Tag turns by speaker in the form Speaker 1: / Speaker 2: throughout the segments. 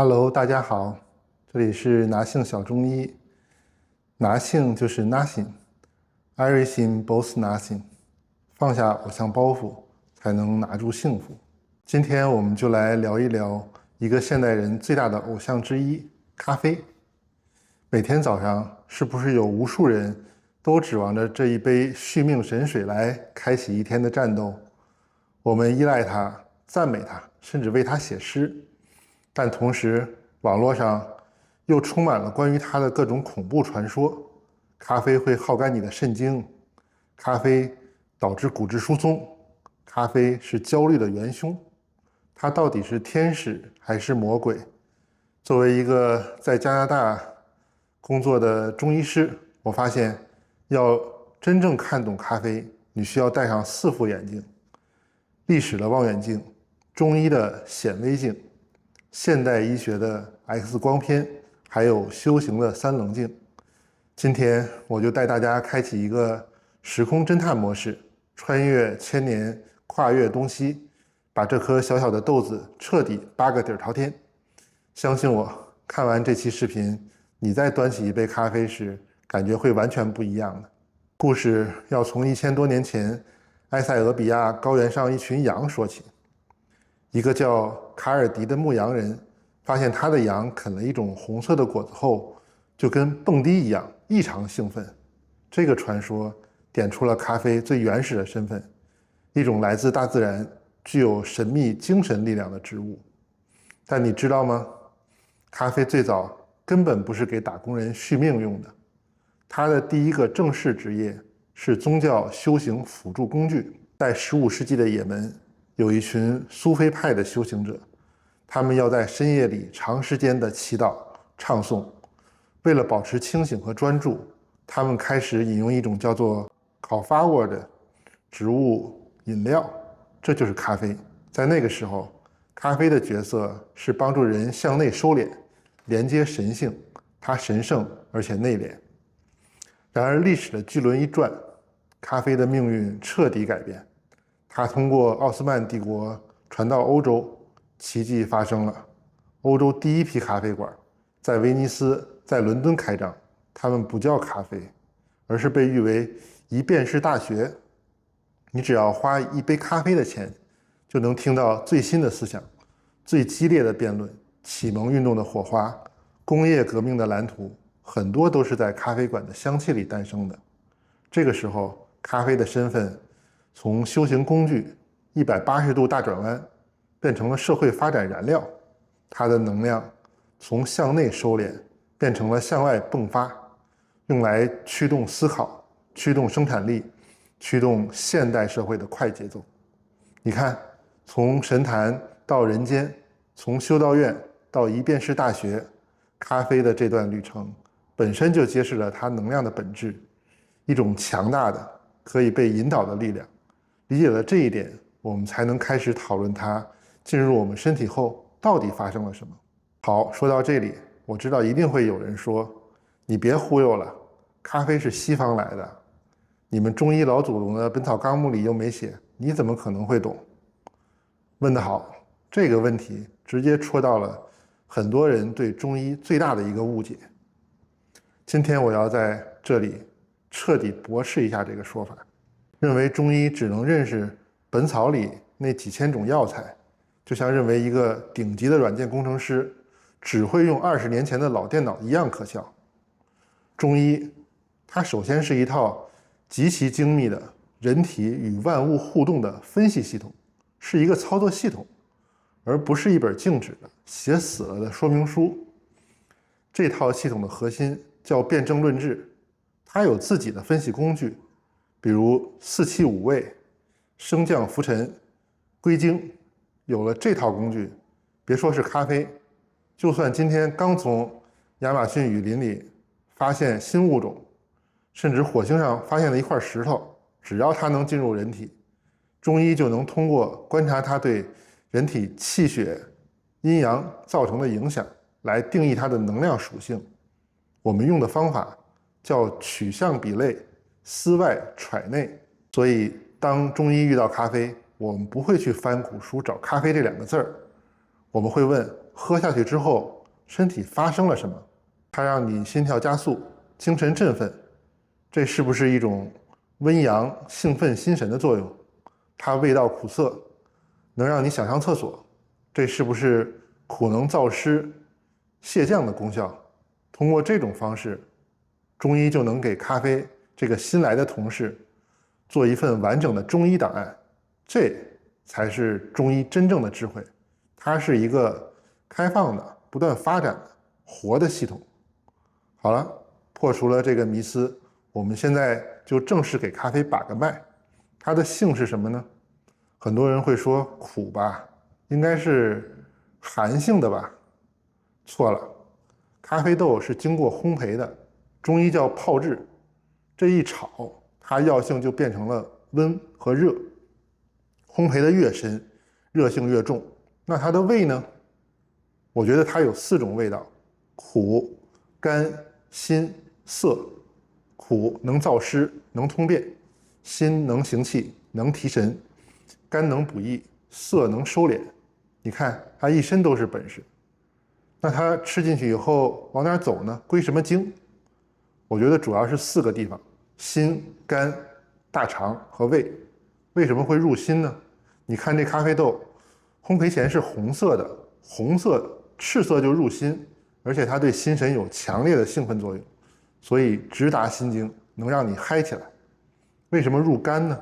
Speaker 1: Hello，大家好，这里是拿性小中医。拿性就是 nothing，everything but nothing，放下偶像包袱，才能拿住幸福。今天我们就来聊一聊一个现代人最大的偶像之一——咖啡。每天早上，是不是有无数人都指望着这一杯续命神水来开启一天的战斗？我们依赖它，赞美它，甚至为它写诗。但同时，网络上又充满了关于它的各种恐怖传说。咖啡会耗干你的肾精，咖啡导致骨质疏松，咖啡是焦虑的元凶。它到底是天使还是魔鬼？作为一个在加拿大工作的中医师，我发现要真正看懂咖啡，你需要戴上4副眼镜：历史的望远镜、中医的显微镜、现代医学的 X 光片，还有修行的3棱镜。今天我就带大家开启一个时空侦探模式，穿越千年，跨越东西，把这颗小小的豆子彻底扒个底儿朝天。相信我，看完这期视频，你再端起一杯咖啡时，感觉会完全不一样的。故事要从1000多年前埃塞俄比亚高原上一群羊说起。一个叫卡尔迪的牧羊人发现他的羊啃了一种红色的果子后，就跟蹦迪一样，异常兴奋。这个传说点出了咖啡最原始的身份，一种来自大自然、具有神秘精神力量的植物。但你知道吗？咖啡最早根本不是给打工人续命用的，它的第一个正式职业是宗教修行辅助工具。在15世纪的也门，有一群苏菲派的修行者，他们要在深夜里长时间的祈祷、唱诵。为了保持清醒和专注，他们开始饮用一种叫做考发沃的植物饮料，这就是咖啡。在那个时候，咖啡的角色是帮助人向内收敛，连接神性，它神圣而且内敛。然而历史的巨轮一转，咖啡的命运彻底改变。它通过奥斯曼帝国传到欧洲，奇迹发生了。欧洲第一批咖啡馆在威尼斯、在伦敦开张，他们不叫咖啡，而是被誉为一便士大学。你只要花一杯咖啡的钱，就能听到最新的思想、最激烈的辩论、启蒙运动的火花、工业革命的蓝图，很多都是在咖啡馆的香气里诞生的。这个时候，咖啡的身份从修行工具180度大转弯，变成了社会发展燃料。它的能量从向内收敛变成了向外迸发，用来驱动思考、驱动生产力、驱动现代社会的快节奏。你看，从神坛到人间，从修道院到一便士大学，咖啡的这段旅程本身就揭示了它能量的本质，一种强大的可以被引导的力量。理解了这一点，我们才能开始讨论它进入我们身体后到底发生了什么。好，说到这里，我知道一定会有人说，你别忽悠了，咖啡是西方来的，你们中医老祖宗的《本草纲目》里又没写，你怎么可能会懂？问得好，这个问题直接戳到了很多人对中医最大的一个误解。今天我要在这里彻底驳斥一下这个说法，认为中医只能认识本草里那几千种药材，就像认为一个顶级的软件工程师只会用20年前的老电脑一样可笑。中医它首先是一套极其精密的人体与万物互动的分析系统，是一个操作系统，而不是一本静止的写死了的说明书。这套系统的核心叫辩证论治，它有自己的分析工具，比如四气五味、升降浮沉、归经。有了这套工具，别说是咖啡，就算今天刚从亚马逊雨林里发现新物种，甚至火星上发现了一块石头，只要它能进入人体，中医就能通过观察它对人体气血阴阳造成的影响，来定义它的能量属性。我们用的方法叫取象比类，思外揣内。所以当中医遇到咖啡，我们不会去翻古书找咖啡这2个字儿，我们会问喝下去之后身体发生了什么？它让你心跳加速，精神振奋，这是不是一种温阳、兴奋心神的作用？它味道苦涩，能让你想上厕所，这是不是苦能燥湿、泻降的功效？通过这种方式，中医就能给咖啡这个新来的同事做一份完整的中医档案，这才是中医真正的智慧。它是一个开放的、不断发展的、活的系统。好了，破除了这个迷思，我们现在就正式给咖啡把个脉。它的性是什么呢？很多人会说苦吧，应该是寒性的吧？错了，咖啡豆是经过烘焙的，中医叫泡制，这一炒，它药性就变成了温和热。烘焙的越深，热性越重。那它的味呢？我觉得它有4种味道：苦、甘、辛、涩。苦能燥湿，能通便；辛能行气，能提神；甘能补益，涩能收敛。你看，它一身都是本事。那它吃进去以后往哪走呢？归什么经？我觉得主要是4个地方：心、肝、大肠和胃。为什么会入心呢？你看这咖啡豆，烘焙前是红色的，红色赤色就入心，而且它对心神有强烈的兴奋作用，所以直达心经，能让你嗨起来。为什么入肝呢？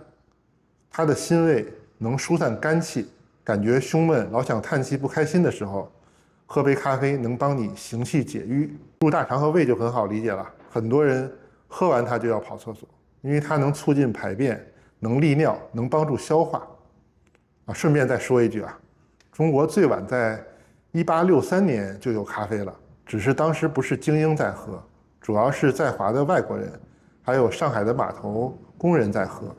Speaker 1: 它的辛味能疏散肝气，感觉胸闷，老想叹气不开心的时候，喝杯咖啡能帮你行气解郁。入大肠和胃就很好理解了，很多人喝完它就要跑厕所，因为它能促进排便，能利尿，能帮助消化。顺便再说一句啊，中国最晚在1863年就有咖啡了，只是当时不是精英在喝，主要是在华的外国人，还有上海的码头工人在喝。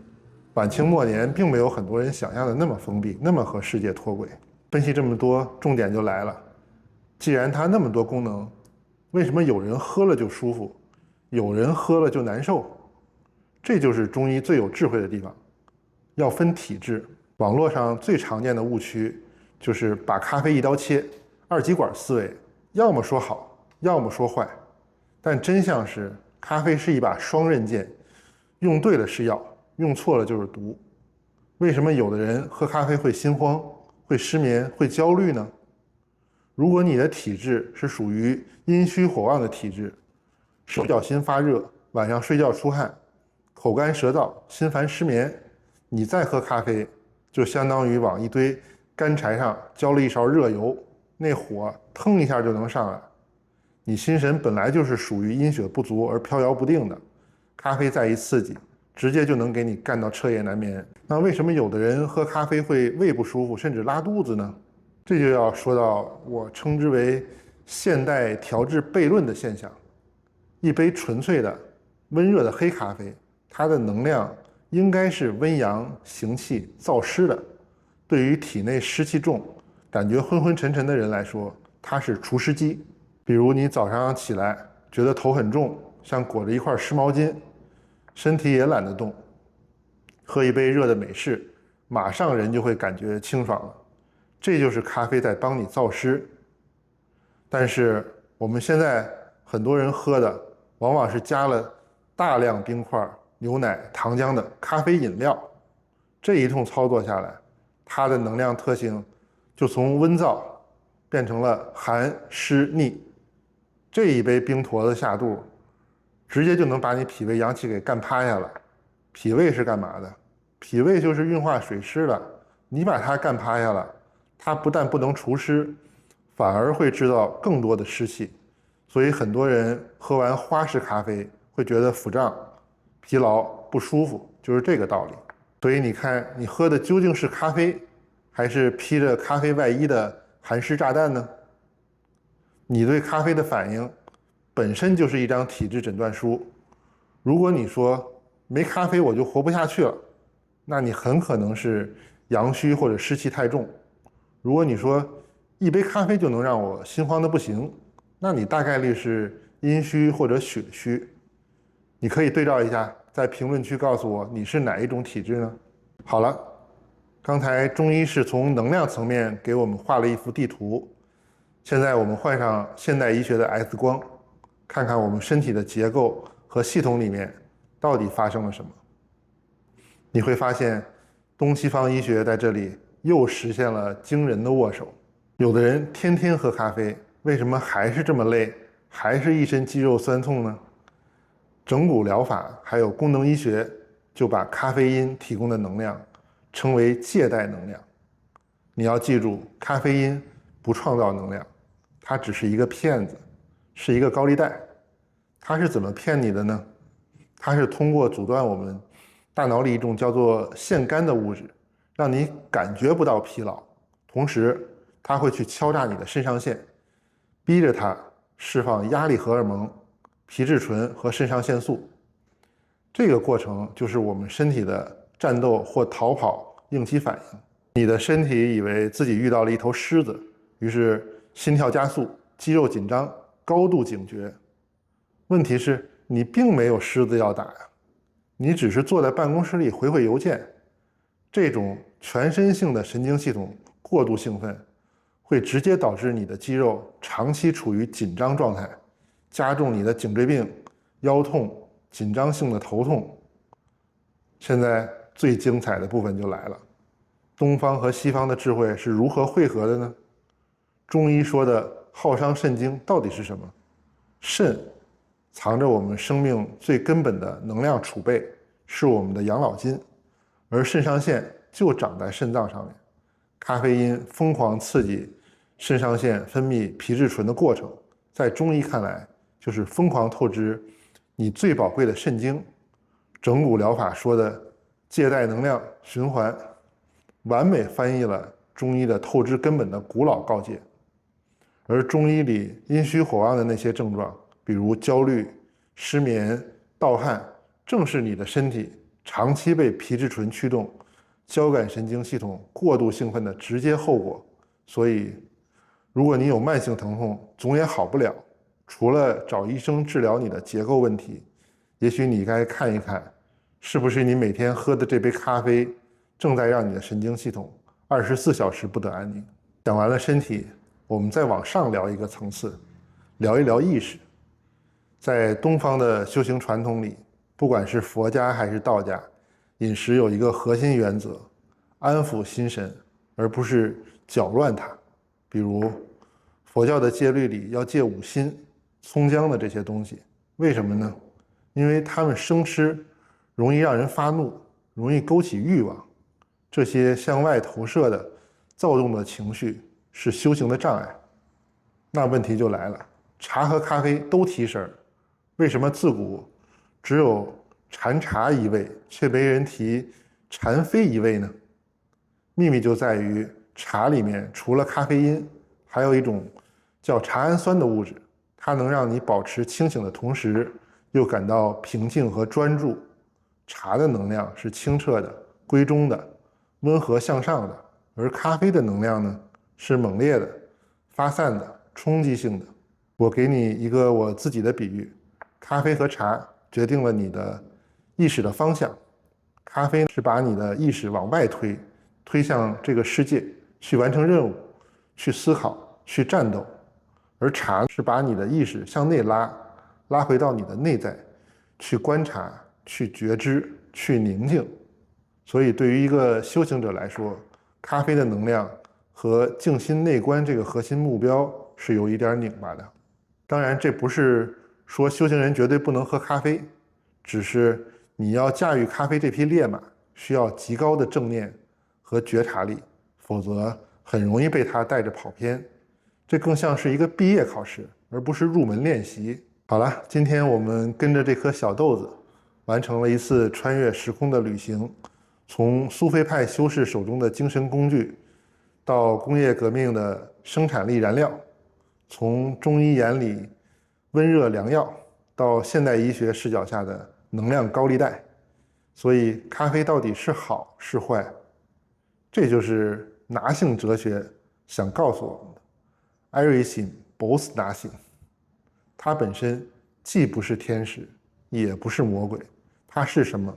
Speaker 1: 晚清末年并没有很多人想象的那么封闭，那么和世界脱轨。分析这么多，重点就来了，既然它那么多功能，为什么有人喝了就舒服，有人喝了就难受？这就是中医最有智慧的地方。要分体质，网络上最常见的误区就是把咖啡一刀切，二极管思维，要么说好，要么说坏。但真相是，咖啡是一把双刃剑，用对了是药，用错了就是毒。为什么有的人喝咖啡会心慌、会失眠、会焦虑呢？如果你的体质是属于阴虚火旺的体质，手脚心发热，晚上睡觉出汗，口干舌燥，心烦失眠，你再喝咖啡，就相当于往一堆干柴上浇了一勺热油，那火腾一下就能上来。你心神本来就是属于阴血不足而飘摇不定的，咖啡再一刺激，直接就能给你干到彻夜难眠。那为什么有的人喝咖啡会胃不舒服，甚至拉肚子呢？这就要说到我称之为现代调制悖论的现象。一杯纯粹的温热的黑咖啡，它的能量应该是温阳行气燥湿的，对于体内湿气重、感觉昏昏沉沉的人来说，它是除湿机。比如你早上起来觉得头很重，像裹着一块湿毛巾，身体也懒得动，喝一杯热的美式，马上人就会感觉清爽了。这就是咖啡在帮你燥湿。但是我们现在很多人喝的往往是加了大量冰块、牛奶、糖浆的咖啡饮料，这一通操作下来，它的能量特性就从温燥变成了寒湿逆。这一杯冰坨子下肚，直接就能把你脾胃阳气给干趴下了。脾胃是干嘛的？脾胃就是运化水湿的，你把它干趴下了，它不但不能除湿，反而会制造更多的湿气。所以很多人喝完花式咖啡会觉得腹胀、疲劳、不舒服，就是这个道理。所以你看，你喝的究竟是咖啡，还是披着咖啡外衣的寒湿炸弹呢？你对咖啡的反应本身就是一张体质诊断书。如果你说没咖啡我就活不下去了，那你很可能是阳虚或者湿气太重。如果你说一杯咖啡就能让我心慌的不行，那你大概率是阴虚或者血虚。你可以对照一下，在评论区告诉我你是哪一种体质呢？好了，刚才中医是从能量层面给我们画了一幅地图，现在我们换上现代医学的 X 光，看看我们身体的结构和系统里面到底发生了什么。你会发现，东西方医学在这里又实现了惊人的握手。有的人天天喝咖啡，为什么还是这么累，还是一身肌肉酸痛呢？整骨疗法还有功能医学就把咖啡因提供的能量称为借贷能量。你要记住，咖啡因不创造能量，它只是一个骗子，是一个高利贷。它是怎么骗你的呢？它是通过阻断我们大脑里一种叫做腺苷的物质，让你感觉不到疲劳，同时它会去敲诈你的肾上腺，逼着它释放压力荷尔蒙、皮质醇和肾上腺素。这个过程就是我们身体的战斗或逃跑应激反应。你的身体以为自己遇到了一头狮子，于是心跳加速、肌肉紧张、高度警觉。问题是你并没有狮子要打呀，你只是坐在办公室里回回邮件。这种全身性的神经系统过度兴奋，会直接导致你的肌肉长期处于紧张状态，加重你的颈椎病、腰痛、紧张性的头痛。现在最精彩的部分就来了，东方和西方的智慧是如何汇合的呢？中医说的耗伤肾经到底是什么？肾藏着我们生命最根本的能量储备，是我们的养老金，而肾上腺就长在肾脏上面。咖啡因疯狂刺激肾上腺分泌皮质醇的过程，在中医看来就是疯狂透支你最宝贵的肾精。整骨疗法说的借贷能量循环，完美翻译了中医的透支根本的古老告诫。而中医里阴虚火旺的那些症状，比如焦虑、失眠、盗汗，正是你的身体长期被皮质醇驱动、交感神经系统过度兴奋的直接后果。所以，如果你有慢性疼痛，总也好不了，除了找医生治疗你的结构问题，也许你该看一看，是不是你每天喝的这杯咖啡正在让你的神经系统24小时不得安宁。讲完了身体，我们再往上聊一个层次，聊一聊意识。在东方的修行传统里，不管是佛家还是道家，饮食有一个核心原则，安抚心神，而不是搅乱它。比如佛教的戒律里要戒五辛、葱姜的这些东西，为什么呢？因为它们生吃容易让人发怒，容易勾起欲望，这些向外投射的躁动的情绪是修行的障碍。那问题就来了，茶和咖啡都提神，为什么自古只有禅茶一味，却没人提禅啡一味呢？秘密就在于茶里面除了咖啡因，还有一种叫茶氨酸的物质，它能让你保持清醒的同时又感到平静和专注。茶的能量是清澈的、归中的、温和向上的，而咖啡的能量呢，是猛烈的、发散的、冲击性的。我给你一个我自己的比喻，咖啡和茶决定了你的意识的方向。咖啡是把你的意识往外推，推向这个世界，去完成任务，去思考，去战斗。而茶是把你的意识向内拉，拉回到你的内在，去观察，去觉知，去宁静。所以对于一个修行者来说，咖啡的能量和静心内观这个核心目标是有一点拧巴的。当然，这不是说修行人绝对不能喝咖啡，只是你要驾驭咖啡这匹烈马，需要极高的正念和觉察力，否则很容易被它带着跑偏。这更像是一个毕业考试，而不是入门练习。好了，今天我们跟着这颗小豆子，完成了一次穿越时空的旅行，从苏菲派修士手中的精神工具，到工业革命的生产力燃料，从中医眼里温热良药，到现代医学视角下的能量高利贷。所以咖啡到底是好是坏，这就是拿性哲学想告诉我们的。Everything both nothing， 它本身既不是天使，也不是魔鬼，它是什么，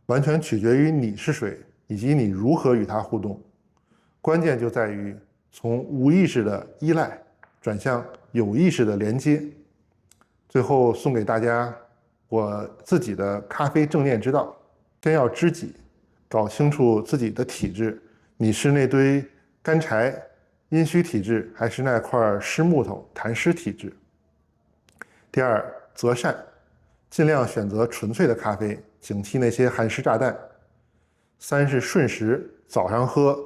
Speaker 1: 完全取决于你是谁，以及你如何与它互动。关键就在于从无意识的依赖转向有意识的连接。最后送给大家我自己的咖啡正念之道：先要知己，搞清楚自己的体质，你是那堆干柴阴虚体质，还是那块湿木头痰湿体质。第二，择善，尽量选择纯粹的咖啡，警惕那些含湿炸弹。三是顺时，早上喝，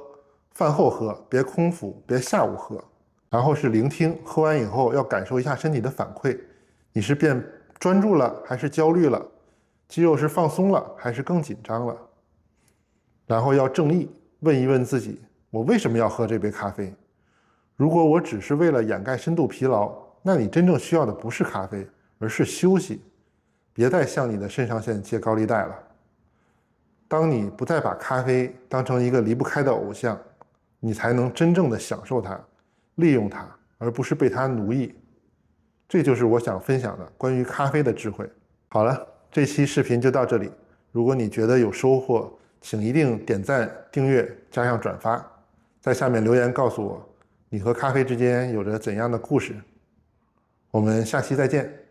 Speaker 1: 饭后喝，别空腹，别下午喝。然后是聆听，喝完以后要感受一下身体的反馈，你是变专注了还是焦虑了？肌肉是放松了还是更紧张了？然后要正义，问一问自己，我为什么要喝这杯咖啡？如果我只是为了掩盖深度疲劳，那你真正需要的不是咖啡，而是休息。别再向你的肾上腺借高利贷了。当你不再把咖啡当成一个离不开的偶像，你才能真正的享受它，利用它，而不是被它奴役。这就是我想分享的关于咖啡的智慧。好了，这期视频就到这里。如果你觉得有收获，请一定点赞、订阅，加上转发，在下面留言告诉我，你和咖啡之间有着怎样的故事。我们下期再见。